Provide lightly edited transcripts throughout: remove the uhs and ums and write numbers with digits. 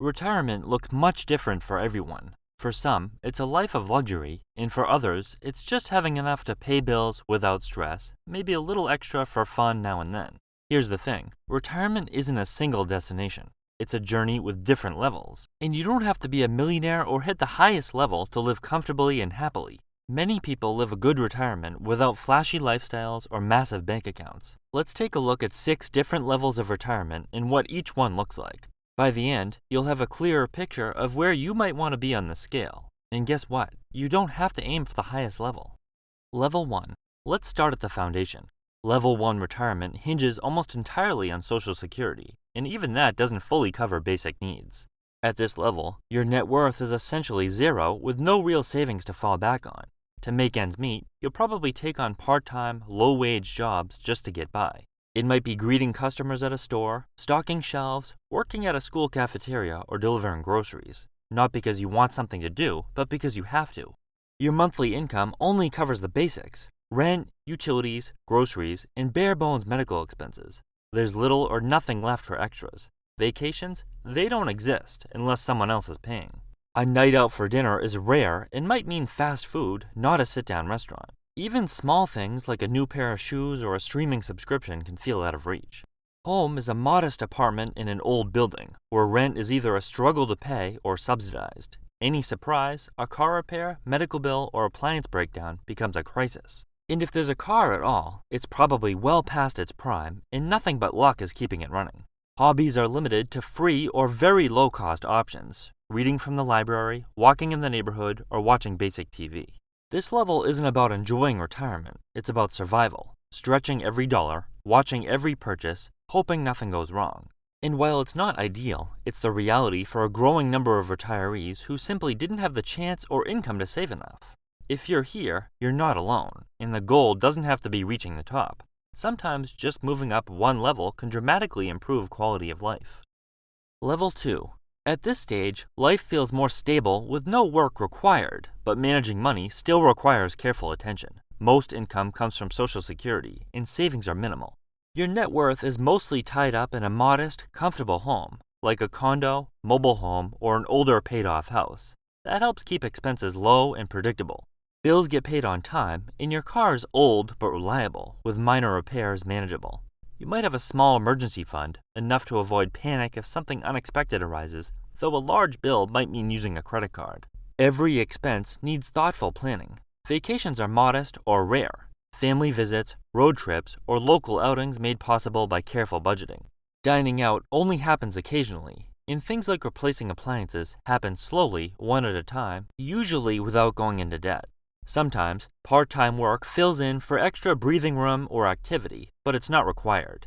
Retirement looks much different for everyone. For some, it's a life of luxury, and for others, it's just having enough to pay bills without stress, maybe a little extra for fun now and then. Here's the thing, retirement isn't a single destination. It's a journey with different levels, and you don't have to be a millionaire or hit the highest level to live comfortably and happily. Many people live a good retirement without flashy lifestyles or massive bank accounts. Let's take a look at 6 different levels of retirement and what each one looks like. By the end, you'll have a clearer picture of where you might want to be on the scale. And guess what? You don't have to aim for the highest level. Level 1. Let's start at the foundation. Level 1 retirement hinges almost entirely on Social Security, and even that doesn't fully cover basic needs. At this level, your net worth is essentially zero with no real savings to fall back on. To make ends meet, you'll probably take on part-time, low-wage jobs just to get by. It might be greeting customers at a store, stocking shelves, working at a school cafeteria, or delivering groceries. Not because you want something to do, but because you have to. Your monthly income only covers the basics: rent, utilities, groceries, and bare-bones medical expenses. There's little or nothing left for extras. Vacations? They don't exist unless someone else is paying. A night out for dinner is rare and might mean fast food, not a sit-down restaurant. Even small things like a new pair of shoes or a streaming subscription can feel out of reach. Home is a modest apartment in an old building, where rent is either a struggle to pay or subsidized. Any surprise, a car repair, medical bill, or appliance breakdown becomes a crisis. And if there's a car at all, it's probably well past its prime, and nothing but luck is keeping it running. Hobbies are limited to free or very low-cost options: reading from the library, walking in the neighborhood, or watching basic TV. This level isn't about enjoying retirement, it's about survival, stretching every dollar, watching every purchase, hoping nothing goes wrong. And while it's not ideal, it's the reality for a growing number of retirees who simply didn't have the chance or income to save enough. If you're here, you're not alone, and the goal doesn't have to be reaching the top. Sometimes just moving up one level can dramatically improve quality of life. Level 2. At this stage, life feels more stable with no work required, but managing money still requires careful attention. Most income comes from Social Security, and savings are minimal. Your net worth is mostly tied up in a modest, comfortable home, like a condo, mobile home, or an older paid-off house. That helps keep expenses low and predictable. Bills get paid on time, and your car is old but reliable, with minor repairs manageable. You might have a small emergency fund, enough to avoid panic if something unexpected arises, though a large bill might mean using a credit card. Every expense needs thoughtful planning. Vacations are modest or rare. Family visits, road trips, or local outings made possible by careful budgeting. Dining out only happens occasionally, and things like replacing appliances happen slowly, one at a time, usually without going into debt. Sometimes, part-time work fills in for extra breathing room or activity, but it's not required.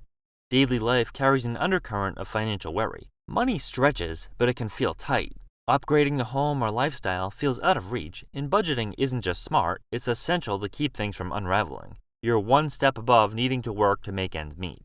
Daily life carries an undercurrent of financial worry. Money stretches, but it can feel tight. Upgrading the home or lifestyle feels out of reach, and budgeting isn't just smart, it's essential to keep things from unraveling. You're one step above needing to work to make ends meet.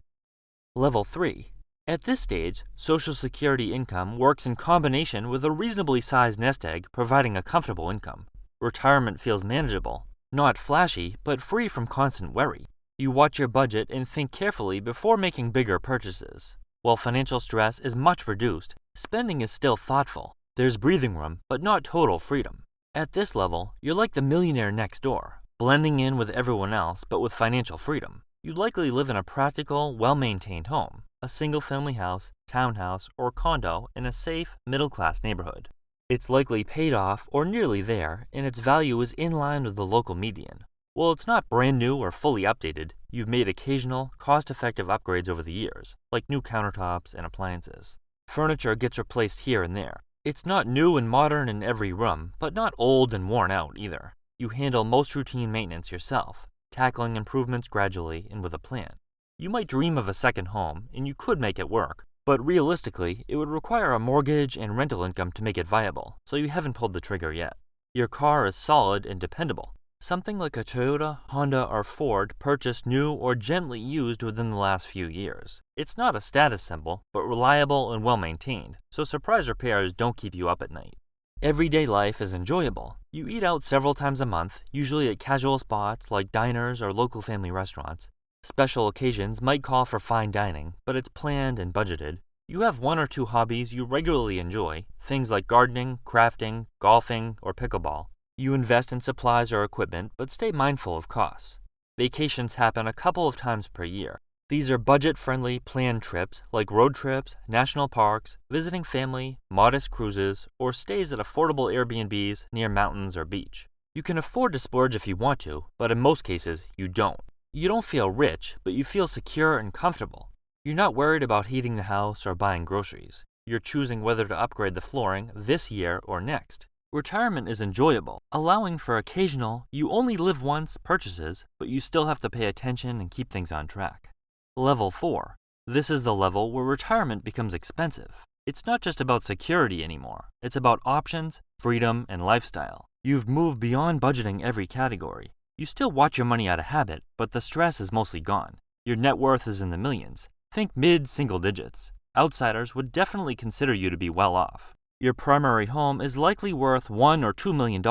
Level 3. At this stage, Social Security income works in combination with a reasonably sized nest egg, providing a comfortable income. Retirement feels manageable, not flashy, but free from constant worry. You watch your budget and think carefully before making bigger purchases. While financial stress is much reduced, spending is still thoughtful. There's breathing room, but not total freedom. At this level, you're like the millionaire next door, blending in with everyone else but with financial freedom. You'd likely live in a practical, well-maintained home, a single-family house, townhouse, or condo in a safe, middle-class neighborhood. It's likely paid off or nearly there, and its value is in line with the local median. While it's not brand new or fully updated, you've made occasional, cost-effective upgrades over the years, like new countertops and appliances. Furniture gets replaced here and there. It's not new and modern in every room, but not old and worn out either. You handle most routine maintenance yourself, tackling improvements gradually and with a plan. You might dream of a second home, and you could make it work, but realistically, it would require a mortgage and rental income to make it viable, so you haven't pulled the trigger yet. Your car is solid and dependable. Something like a Toyota, Honda, or Ford purchased new or gently used within the last few years. It's not a status symbol, but reliable and well-maintained, so surprise repairs don't keep you up at night. Everyday life is enjoyable. You eat out several times a month, usually at casual spots like diners or local family restaurants. Special occasions might call for fine dining, but it's planned and budgeted. You have one or two hobbies you regularly enjoy, things like gardening, crafting, golfing, or pickleball. You invest in supplies or equipment, but stay mindful of costs. Vacations happen a couple of times per year. These are budget-friendly, planned trips like road trips, national parks, visiting family, modest cruises, or stays at affordable Airbnbs near mountains or beach. You can afford to splurge if you want to, but in most cases, you don't. You don't feel rich, but you feel secure and comfortable. You're not worried about heating the house or buying groceries. You're choosing whether to upgrade the flooring this year or next. Retirement is enjoyable, allowing for occasional, you only live once purchases, but you still have to pay attention and keep things on track. Level 4. This is the level where retirement becomes expensive. It's not just about security anymore. It's about options, freedom, and lifestyle. You've moved beyond budgeting every category. You still watch your money out of habit, but the stress is mostly gone. Your net worth is in the millions. Think mid-single digits. Outsiders would definitely consider you to be well off. Your primary home is likely worth $1 or $2 million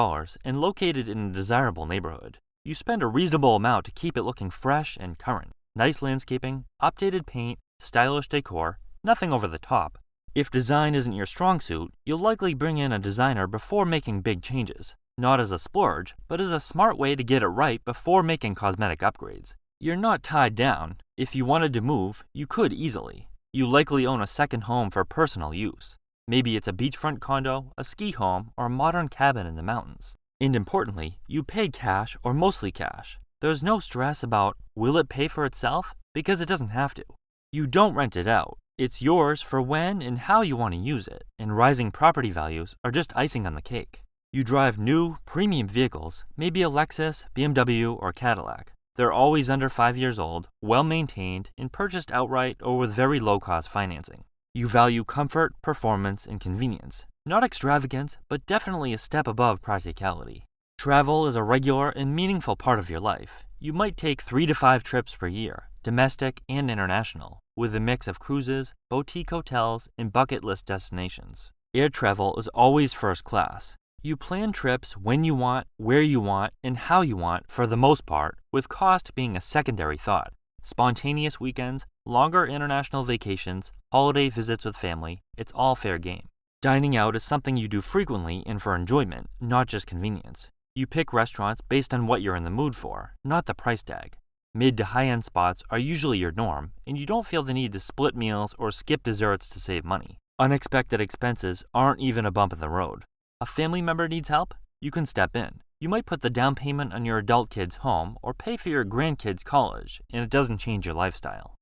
and located in a desirable neighborhood. You spend a reasonable amount to keep it looking fresh and current. Nice landscaping, updated paint, stylish decor, nothing over the top. If design isn't your strong suit, you'll likely bring in a designer before making big changes. Not as a splurge, but as a smart way to get it right before making cosmetic upgrades. You're not tied down. If you wanted to move, you could easily. You likely own a second home for personal use. Maybe it's a beachfront condo, a ski home, or a modern cabin in the mountains. And importantly, you pay cash or mostly cash. There's no stress about, will it pay for itself? Because it doesn't have to. You don't rent it out. It's yours for when and how you want to use it, and rising property values are just icing on the cake. You drive new, premium vehicles, maybe a Lexus, BMW, or Cadillac. They're always under 5 years old, well-maintained, and purchased outright or with very low-cost financing. You value comfort, performance, and convenience. Not extravagance, but definitely a step above practicality. Travel is a regular and meaningful part of your life. You might take 3 to 5 trips per year, domestic and international, with a mix of cruises, boutique hotels, and bucket list destinations. Air travel is always first class. You plan trips when you want, where you want, and how you want for the most part, with cost being a secondary thought. Spontaneous weekends, longer international vacations, holiday visits with family, it's all fair game. Dining out is something you do frequently and for enjoyment, not just convenience. You pick restaurants based on what you're in the mood for, not the price tag. Mid to high-end spots are usually your norm, and you don't feel the need to split meals or skip desserts to save money. Unexpected expenses aren't even a bump in the road. A family member needs help? You can step in. You might put the down payment on your adult kid's home or pay for your grandkids' college, and it doesn't change your lifestyle.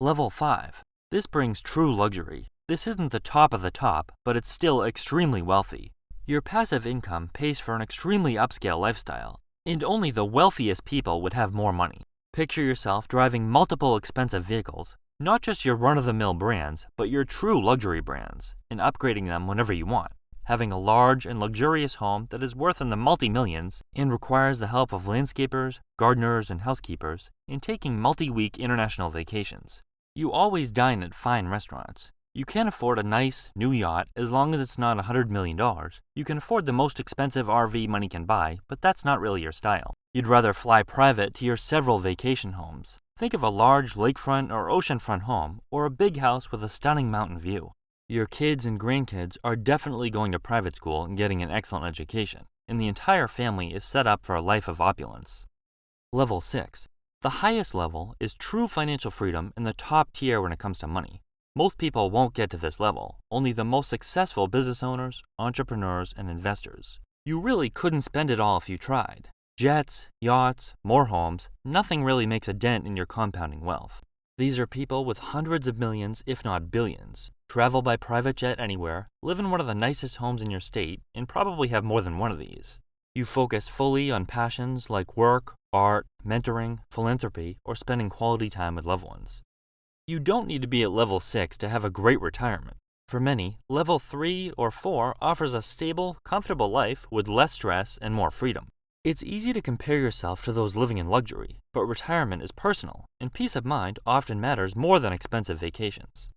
Level 5. This brings true luxury. This isn't the top of the top, but it's still extremely wealthy. Your passive income pays for an extremely upscale lifestyle, and only the wealthiest people would have more money. Picture yourself driving multiple expensive vehicles, not just your run-of-the-mill brands, but your true luxury brands, and upgrading them whenever you want. Having a large and luxurious home that is worth in the multi-millions and requires the help of landscapers, gardeners, and housekeepers, and taking multi-week international vacations. You always dine at fine restaurants. You can't afford a nice, new yacht as long as it's not $100 million. You can afford the most expensive RV money can buy, but that's not really your style. You'd rather fly private to your several vacation homes. Think of a large lakefront or oceanfront home, or a big house with a stunning mountain view. Your kids and grandkids are definitely going to private school and getting an excellent education, and the entire family is set up for a life of opulence. Level 6. The highest level is true financial freedom in the top tier when it comes to money. Most people won't get to this level, only the most successful business owners, entrepreneurs, and investors. You really couldn't spend it all if you tried. Jets, yachts, more homes, nothing really makes a dent in your compounding wealth. These are people with hundreds of millions, if not billions. Travel by private jet anywhere, live in one of the nicest homes in your state, and probably have more than one of these. You focus fully on passions like work, art, mentoring, philanthropy, or spending quality time with loved ones. You don't need to be at level 6 to have a great retirement. For many, level 3 or 4 offers a stable, comfortable life with less stress and more freedom. It's easy to compare yourself to those living in luxury, but retirement is personal, and peace of mind often matters more than expensive vacations.